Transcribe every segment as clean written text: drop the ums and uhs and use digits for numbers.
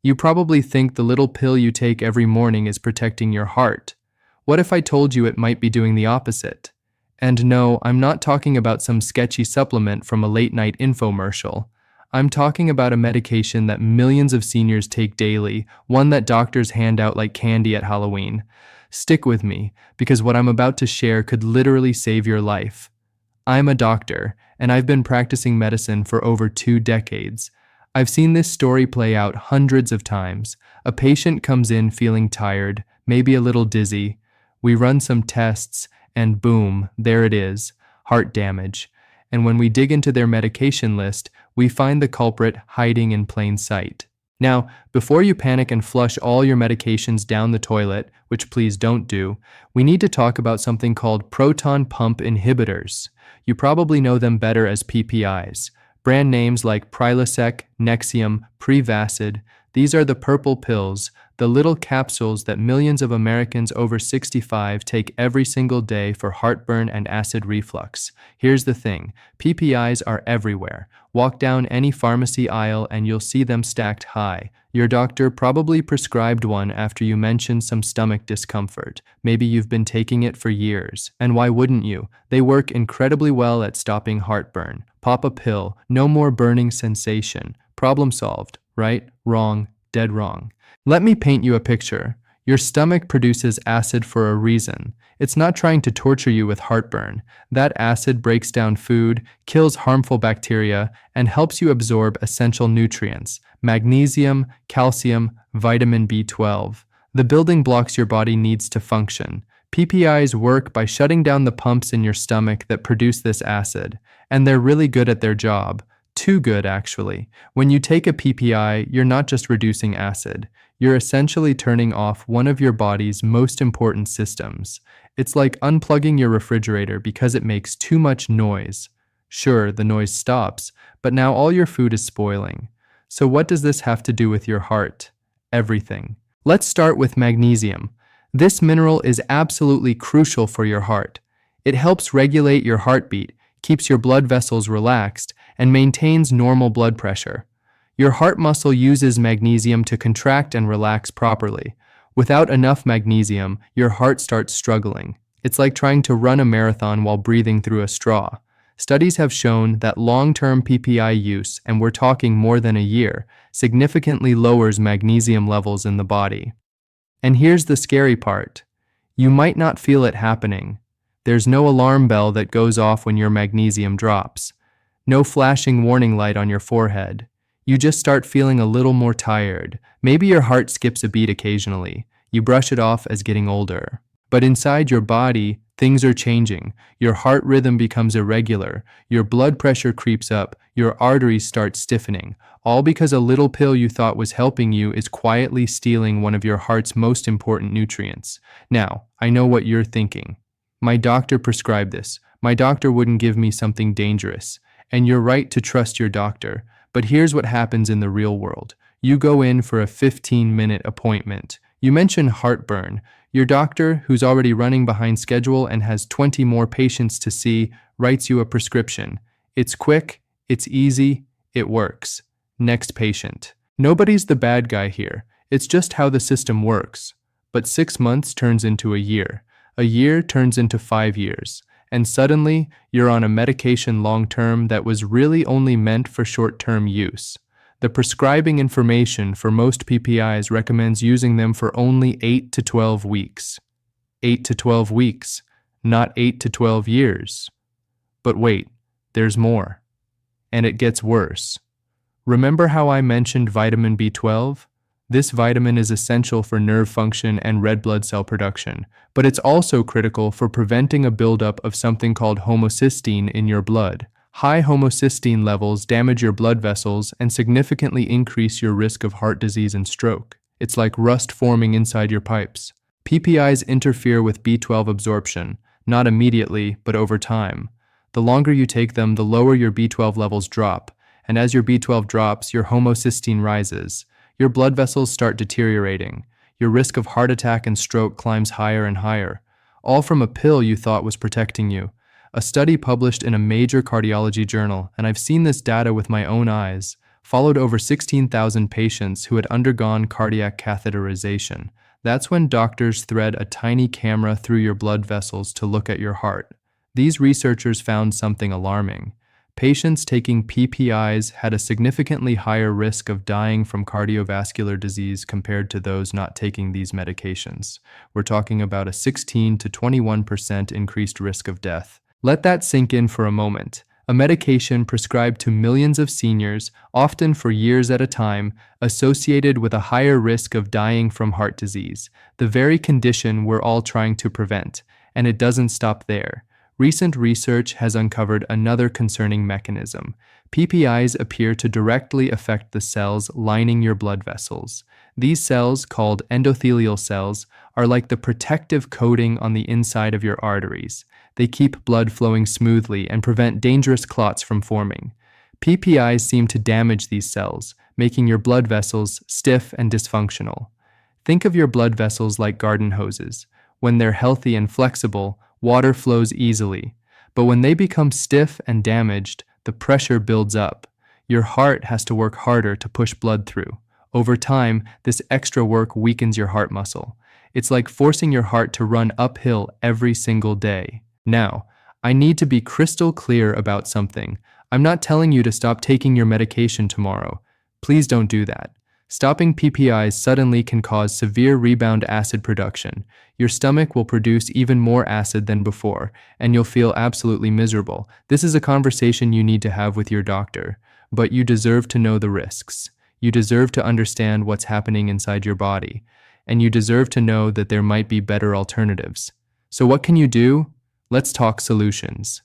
You probably think the little pill you take every morning is protecting your heart. What if I told you it might be doing the opposite? And no, I'm not talking about some sketchy supplement from a late-night infomercial. I'm talking about a medication that millions of seniors take daily, one that doctors hand out like candy at Halloween. Stick with me, because what I'm about to share could literally save your life. I'm a doctor, and I've been practicing medicine for over 2 decades. I've seen this story play out hundreds of times. A patient comes in feeling tired, maybe a little dizzy. We run some tests, and boom, there it is, heart damage. And when we dig into their medication list, we find the culprit hiding in plain sight. Now, before you panic and flush all your medications down the toilet, which please don't do, we need to talk about something called proton pump inhibitors. You probably know them better as PPIs. Brand names like Prilosec, Nexium, Prevacid, these are the purple pills, the little capsules that millions of Americans over 65 take every single day for heartburn and acid reflux. Here's the thing, PPIs are everywhere. Walk down any pharmacy aisle and you'll see them stacked high. Your doctor probably prescribed one after you mentioned some stomach discomfort. Maybe you've been taking it for years. And why wouldn't you? They work incredibly well at stopping heartburn. Pop a pill, no more burning sensation. Problem solved, right? Wrong, dead wrong. Let me paint you a picture. Your stomach produces acid for a reason. It's not trying to torture you with heartburn. That acid breaks down food, kills harmful bacteria, and helps you absorb essential nutrients, magnesium, calcium, vitamin B12, the building blocks your body needs to function. PPIs work by shutting down the pumps in your stomach that produce this acid, and they're really good at their job. Too good, actually. When you take a PPI, you're not just reducing acid. You're essentially turning off one of your body's most important systems. It's like unplugging your refrigerator because it makes too much noise. Sure, the noise stops, but now all your food is spoiling. So what does this have to do with your heart? Everything. Let's start with magnesium. This mineral is absolutely crucial for your heart. It helps regulate your heartbeat, keeps your blood vessels relaxed, and maintains normal blood pressure. Your heart muscle uses magnesium to contract and relax properly. Without enough magnesium, your heart starts struggling. It's like trying to run a marathon while breathing through a straw. Studies have shown that long-term PPI use, and we're talking more than a year, significantly lowers magnesium levels in the body. And here's the scary part. You might not feel it happening. There's no alarm bell that goes off when your magnesium drops. No flashing warning light on your forehead. You just start feeling a little more tired. Maybe your heart skips a beat occasionally. You brush it off as getting older. But inside your body, things are changing. Your heart rhythm becomes irregular. Your blood pressure creeps up. Your arteries start stiffening. All because a little pill you thought was helping you is quietly stealing one of your heart's most important nutrients. Now, I know what you're thinking. My doctor prescribed this. My doctor wouldn't give me something dangerous. And you're right to trust your doctor. But here's what happens in the real world. You go in for a 15-minute appointment. You mention heartburn. Your doctor, who's already running behind schedule and has 20 more patients to see, writes you a prescription. It's quick, it's easy, it works. Next patient. Nobody's the bad guy here. It's just how the system works. But 6 months turns into a year. A year turns into 5 years. And suddenly, you're on a medication long-term that was really only meant for short-term use. The prescribing information for most PPIs recommends using them for only 8 to 12 weeks. 8 to 12 weeks, not 8 to 12 years. But wait, there's more. And it gets worse. Remember how I mentioned vitamin B12? This vitamin is essential for nerve function and red blood cell production, but it's also critical for preventing a buildup of something called homocysteine in your blood. High homocysteine levels damage your blood vessels and significantly increase your risk of heart disease and stroke. It's like rust forming inside your pipes. PPIs interfere with B12 absorption, not immediately, but over time. The longer you take them, the lower your B12 levels drop, and as your B12 drops, your homocysteine rises. Your blood vessels start deteriorating. Your risk of heart attack and stroke climbs higher and higher, all from a pill you thought was protecting you. A study published in a major cardiology journal, and I've seen this data with my own eyes. followed over 16,000 patients who had undergone cardiac catheterization. That's when doctors thread a tiny camera through your blood vessels to look at your heart. These researchers found something alarming. Patients taking PPIs had a significantly higher risk of dying from cardiovascular disease compared to those not taking these medications. We're talking about a 16 to 21% increased risk of death. Let that sink in for a moment. A medication prescribed to millions of seniors, often for years at a time, associated with a higher risk of dying from heart disease, the very condition we're all trying to prevent. And it doesn't stop there. Recent research has uncovered another concerning mechanism. PPIs appear to directly affect the cells lining your blood vessels. These cells, called endothelial cells, are like the protective coating on the inside of your arteries. They keep blood flowing smoothly and prevent dangerous clots from forming. PPIs seem to damage these cells, making your blood vessels stiff and dysfunctional. Think of your blood vessels like garden hoses. When they're healthy and flexible, water flows easily. But when they become stiff and damaged, the pressure builds up. Your heart has to work harder to push blood through. Over time, this extra work weakens your heart muscle. It's like forcing your heart to run uphill every single day. Now, I need to be crystal clear about something. I'm not telling you to stop taking your medication tomorrow. Please don't do that. Stopping PPIs suddenly can cause severe rebound acid production. Your stomach will produce even more acid than before, and you'll feel absolutely miserable. This is a conversation you need to have with your doctor. But you deserve to know the risks. You deserve to understand what's happening inside your body. And you deserve to know that there might be better alternatives. So what can you do? Let's talk solutions.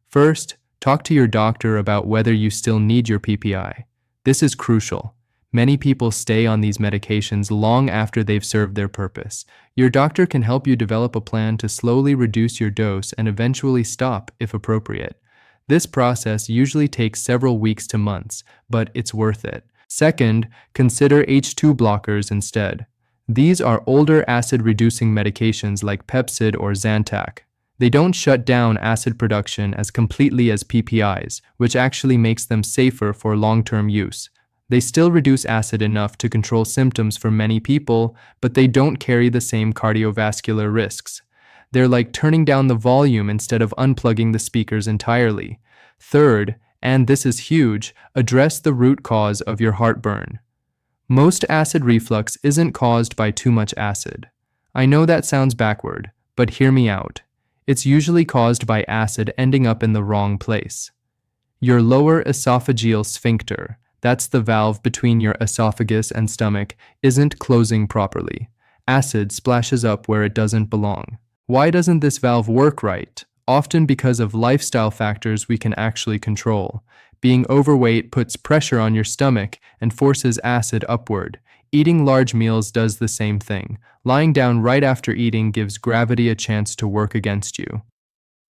First, talk to your doctor about whether you still need your PPI. This is crucial. Many people stay on these medications long after they've served their purpose. Your doctor can help you develop a plan to slowly reduce your dose and eventually stop if appropriate. This process usually takes several weeks to months, but it's worth it. Second, consider H2 blockers instead. These are older acid-reducing medications like Pepcid or Zantac. They don't shut down acid production as completely as PPIs, which actually makes them safer for long-term use. They still reduce acid enough to control symptoms for many people, but they don't carry the same cardiovascular risks. They're like turning down the volume instead of unplugging the speakers entirely. Third, and this is huge, address the root cause of your heartburn. Most acid reflux isn't caused by too much acid. I know that sounds backward, but hear me out. It's usually caused by acid ending up in the wrong place. Your lower esophageal sphincter, that's the valve between your esophagus and stomach, isn't closing properly. Acid splashes up where it doesn't belong. Why doesn't this valve work right? Often because of lifestyle factors we can actually control. Being overweight puts pressure on your stomach and forces acid upward. Eating large meals does the same thing. Lying down right after eating gives gravity a chance to work against you.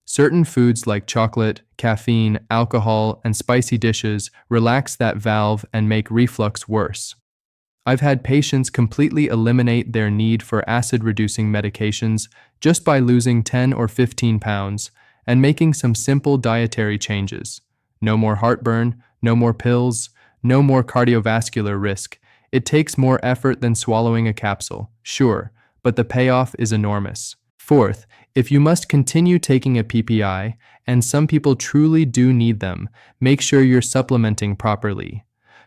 Certain foods like chocolate, caffeine, alcohol, and spicy dishes relax that valve and make reflux worse. I've had patients completely eliminate their need for acid-reducing medications just by losing 10 or 15 pounds and making some simple dietary changes. No more heartburn, no more pills, no more cardiovascular risk. It takes more effort than swallowing a capsule, sure, but the payoff is enormous. Fourth, if you must continue taking a PPI, and some people truly do need them, make sure you're supplementing properly.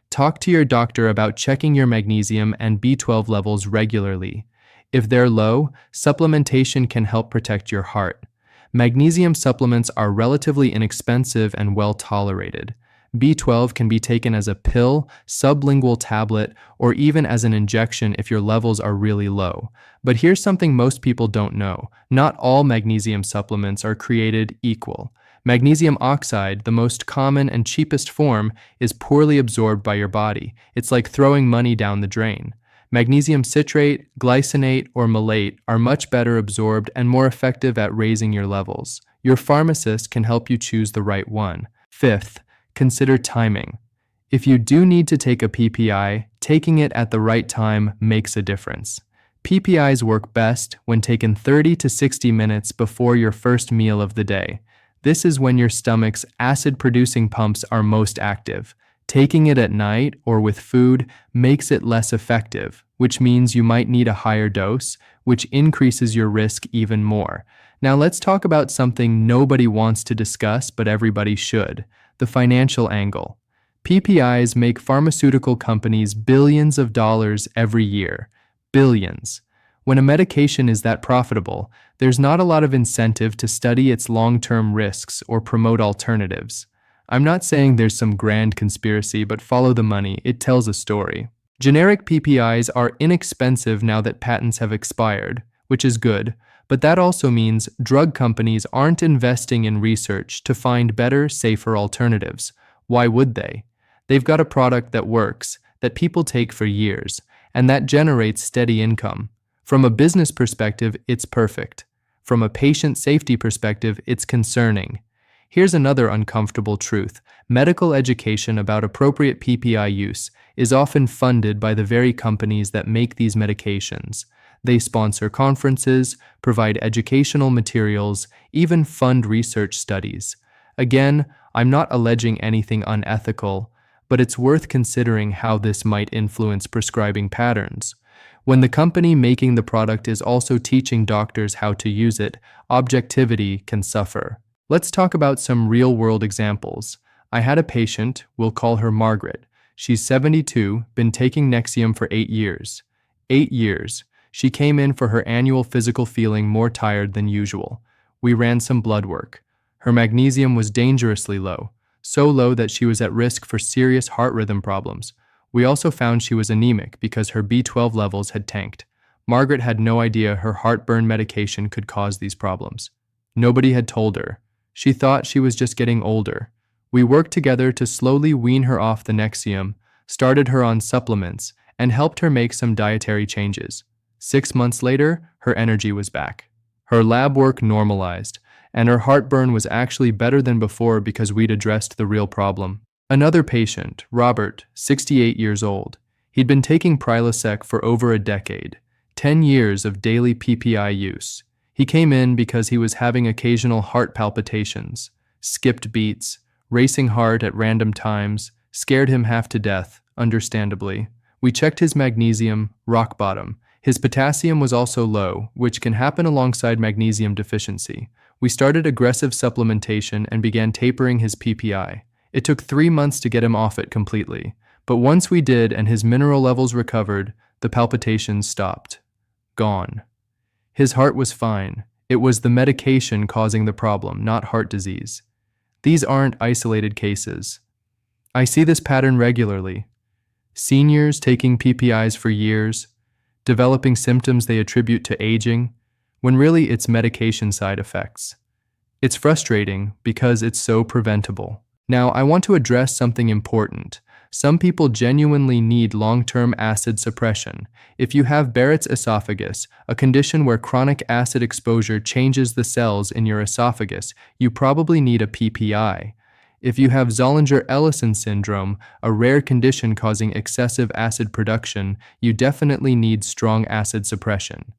Talk to your doctor about checking your magnesium and B12 levels regularly. If they're low, supplementation can help protect your heart. Magnesium supplements are relatively inexpensive and well tolerated. B12 can be taken as a pill, sublingual tablet, or even as an injection if your levels are really low. But here's something most people don't know. Not all magnesium supplements are created equal. Magnesium oxide, the most common and cheapest form, is poorly absorbed by your body. It's like throwing money down the drain. Magnesium citrate, glycinate, or malate are much better absorbed and more effective at raising your levels. Your pharmacist can help you choose the right one. Fifth, consider timing. If you do need to take a PPI, taking it at the right time makes a difference. PPIs work best when taken 30 to 60 minutes before your first meal of the day. This is when your stomach's acid-producing pumps are most active. Taking it at night or with food makes it less effective, which means you might need a higher dose, which increases your risk even more. Now let's talk about something nobody wants to discuss, but everybody should: the financial angle. PPIs make pharmaceutical companies billions of dollars every year. Billions. When a medication is that profitable, there's not a lot of incentive to study its long-term risks or promote alternatives. I'm not saying there's some grand conspiracy, but follow the money. It tells a story. Generic PPIs are inexpensive now that patents have expired, which is good, but that also means drug companies aren't investing in research to find better, safer alternatives. Why would they? They've got a product that works, that people take for years, and that generates steady income. From a business perspective, it's perfect. From a patient safety perspective, it's concerning. Here's another uncomfortable truth: medical education about appropriate PPI use is often funded by the very companies that make these medications. They sponsor conferences, provide educational materials, even fund research studies. Again, I'm not alleging anything unethical, but it's worth considering how this might influence prescribing patterns. When the company making the product is also teaching doctors how to use it, objectivity can suffer. Let's talk about some real-world examples. I had a patient, we'll call her Margaret. She's 72, been taking Nexium for 8 years. 8 years. She came in for her annual physical feeling more tired than usual. We ran some blood work. Her magnesium was dangerously low, so low that she was at risk for serious heart rhythm problems. We also found she was anemic because her B12 levels had tanked. Margaret had no idea her heartburn medication could cause these problems. Nobody had told her. She thought she was just getting older. We worked together to slowly wean her off the Nexium, started her on supplements, and helped her make some dietary changes. 6 months later, her energy was back. Her lab work normalized, and her heartburn was actually better than before because we'd addressed the real problem. Another patient, Robert, 68 years old. He'd been taking Prilosec for over a decade, 10 years of daily PPI use. He came in because he was having occasional heart palpitations, skipped beats, racing heart at random times, scared him half to death, understandably. We checked his magnesium, rock bottom. His potassium was also low, which can happen alongside magnesium deficiency. We started aggressive supplementation and began tapering his PPI. It took 3 months to get him off it completely, but once we did and his mineral levels recovered, the palpitations stopped. Gone. His heart was fine. It was the medication causing the problem, not heart disease. These aren't isolated cases. I see this pattern regularly. Seniors taking PPIs for years, developing symptoms they attribute to aging, when really it's medication side effects. It's frustrating because it's so preventable. Now, I want to address something important. Some people genuinely need long-term acid suppression. If you have Barrett's esophagus, a condition where chronic acid exposure changes the cells in your esophagus, you probably need a PPI. If you have Zollinger-Ellison syndrome, a rare condition causing excessive acid production, you definitely need strong acid suppression.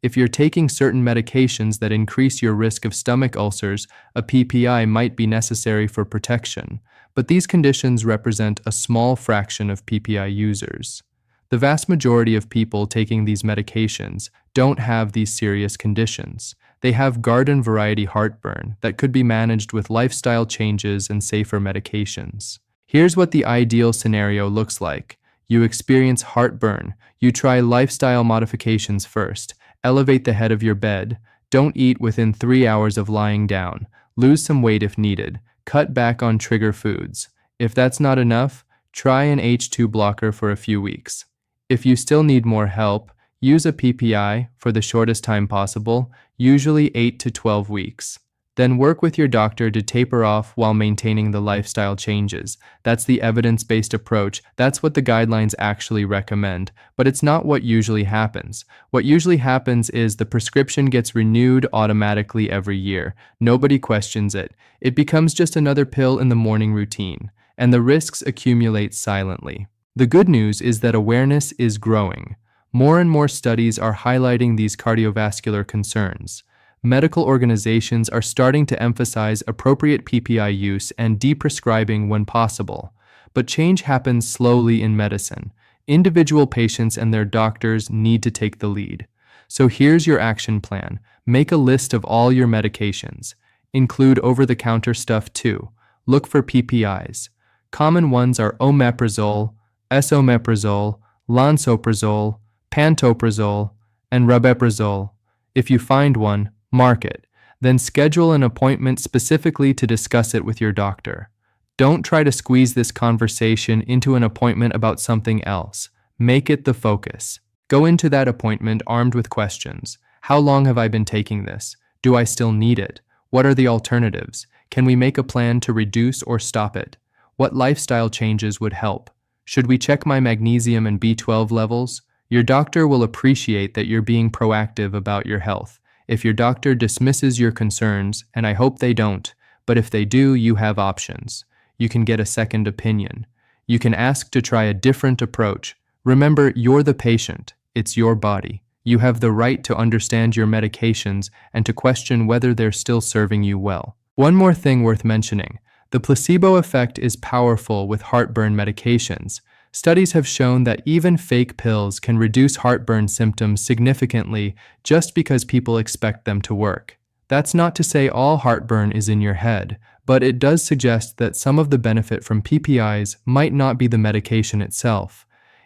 If you're taking certain medications that increase your risk of stomach ulcers, a PPI might be necessary for protection, but these conditions represent a small fraction of PPI users. The vast majority of people taking these medications don't have these serious conditions. They have garden variety heartburn that could be managed with lifestyle changes and safer medications. Here's what the ideal scenario looks like. You experience heartburn. You try lifestyle modifications first. Elevate the head of your bed. Don't eat within 3 hours of lying down. Lose some weight if needed. Cut back on trigger foods. If that's not enough, try an H2 blocker for a few weeks. If you still need more help, use a PPI for the shortest time possible, usually 8 to 12 weeks. Then work with your doctor to taper off while maintaining the lifestyle changes. That's the evidence-based approach. That's what the guidelines actually recommend. But it's not what usually happens. What usually happens is the prescription gets renewed automatically every year. Nobody questions it. It becomes just another pill in the morning routine, and the risks accumulate silently. The good news is that awareness is growing. More and more studies are highlighting these cardiovascular concerns. Medical organizations are starting to emphasize appropriate PPI use and deprescribing when possible. but change happens slowly in medicine. Individual patients and their doctors need to take the lead. So here's your action plan. Make a list of all your medications. Include over-the-counter stuff too. Look for PPIs. Common ones are omeprazole, esomeprazole, lansoprazole, pantoprazole, and rabeprazole. If you find one, mark it. Then schedule an appointment specifically to discuss it with your doctor. Don't try to squeeze this conversation into an appointment about something else. Make it the focus. Go into that appointment armed with questions. How long have I been taking this? Do I still need it? What are the alternatives? Can we make a plan to reduce or stop it? What lifestyle changes would help? Should we check my magnesium and B12 levels? Your doctor will appreciate that you're being proactive about your health. If your doctor dismisses your concerns, and I hope they don't, but if they do, you have options. You can get a second opinion. You can ask to try a different approach. Remember, you're the patient. It's your body. You have the right to understand your medications and to question whether they're still serving you well. One more thing worth mentioning. The placebo effect is powerful with heartburn medications. Studies have shown that even fake pills can reduce heartburn symptoms significantly just because people expect them to work. That's not to say all heartburn is in your head, but it does suggest that some of the benefit from PPIs might not be the medication itself.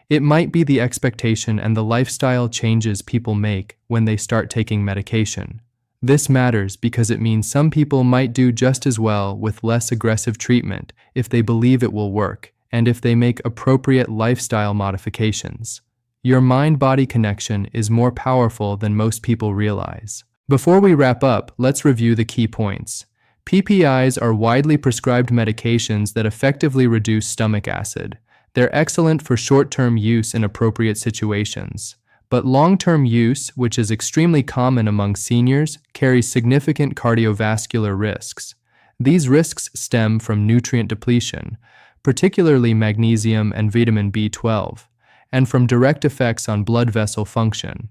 It might be the expectation and the lifestyle changes people make when they start taking medication. This matters because it means some people might do just as well with less aggressive treatment if they believe it will work and if they make appropriate lifestyle modifications. Your mind-body connection is more powerful than most people realize. Before we wrap up, let's review the key points. PPIs are widely prescribed medications that effectively reduce stomach acid. They're excellent for short-term use in appropriate situations. But long-term use, which is extremely common among seniors, carries significant cardiovascular risks. These risks stem from nutrient depletion, particularly magnesium and vitamin B12, and from direct effects on blood vessel function.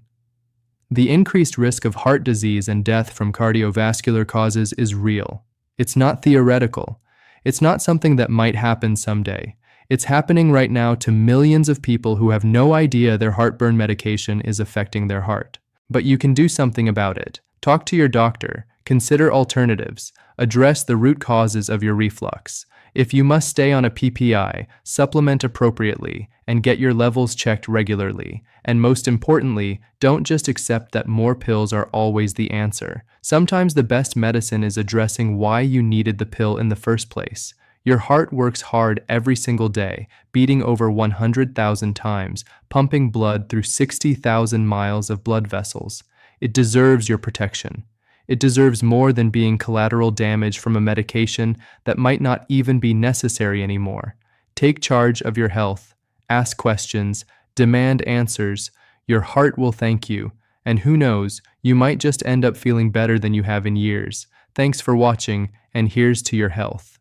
The increased risk of heart disease and death from cardiovascular causes is real. It's not theoretical. It's not something that might happen someday. It's happening right now to millions of people who have no idea their heartburn medication is affecting their heart. But you can do something about it. Talk to your doctor. Consider alternatives. Address the root causes of your reflux. If you must stay on a PPI, supplement appropriately and get your levels checked regularly. And most importantly, don't just accept that more pills are always the answer. Sometimes the best medicine is addressing why you needed the pill in the first place. Your heart works hard every single day, beating over 100,000 times, pumping blood through 60,000 miles of blood vessels. It deserves your protection. It deserves more than being collateral damage from a medication that might not even be necessary anymore. Take charge of your health. Ask questions. Demand answers. Your heart will thank you. And who knows, you might just end up feeling better than you have in years. Thanks for watching, and here's to your health.